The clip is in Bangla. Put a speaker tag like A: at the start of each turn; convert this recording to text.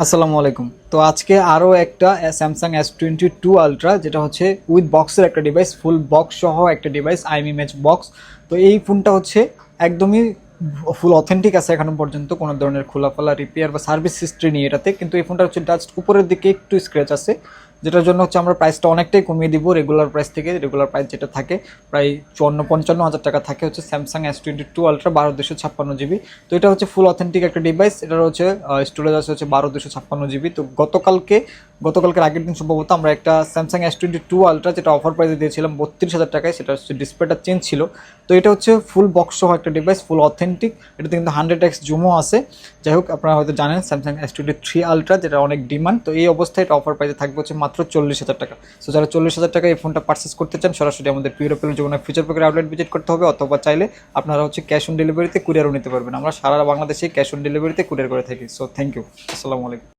A: আসসালামু আলাইকুম। তো আজকে আরও একটা স্যামসাং S22 আলট্রা, যেটা হচ্ছে উইথ বক্সের একটা ডিভাইস, ফুল বক্স সহ একটা ডিভাইস, আইএমইএইচ বক্স। তো এই ফোনটা হচ্ছে একদমই ফুল অথেন্টিক আছে এখনো পর্যন্ত, কোনো ধরনের খোলাফালা রিপেয়ার বা সার্ভিস হিস্ট্রি নেই এটাতে। কিন্তু এই ফোনটা হচ্ছে জাস্ট উপরের দিকে একটু স্ক্র্যাচ আছে, যেটার জন্য হচ্ছে আমরা প্রাইসটা অনেকটাই কমিয়ে দিব রেগুলার প্রাইস থেকে। রেগুলার প্রাইস যেটা থাকে প্রায় 54-55 হাজার টাকা থাকে, হচ্ছে স্যামসাং S22 আলট্রা 12/256 জিবি। তো এটা হচ্ছে ফুল অথেন্টিক একটা ডিভাইস। এটার হচ্ছে স্টোরেজ আছে হচ্ছে 12/256 জিবি। তো গতকালকের আগের দিন সম্ভবত আমরা একটা স্যামসাং S22 আলট্রা, যেটা অফার প্রাইসে দিয়েছিলাম 32,000 টাকায়, সেটা হচ্ছে ডিসপ্লেটা চেঞ্জ ছিল। তো এটা হচ্ছে ফুল বক্স সহ একটা ডিভাইস, ফুল অথেন্টিক। এটাতে কিন্তু 100x জুমও আছে। যাই হোক, আপনারা হয়তো জানেন স্যামসাং S23 আলট্রা, যেটা অনেক ডিমান্ড। তো এই অবস্থায় এটা অফার প্রাইসে থাকবে হচ্ছে মাত্র 40,000 টাকা। সো যারা 40,000 টাকা এই ফোনটা পারচেস করতে চান, সরাসরি আমাদের পিউরোপেলের যেমন ফিচার প্যাকের আউটলেট ভিজিট করতে হবে, অথবা চাইলে আপনারা হচ্ছে ক্যাশ অন ডেলিভারিতে কুরিয়ারও নিতে পারবেন। আমরা সারা বাংলাদেশে ক্যাশ অন ডেলিভারিতে কুরিয়ার করে থাকি। So thank you. আসসালামু আলাইকুম।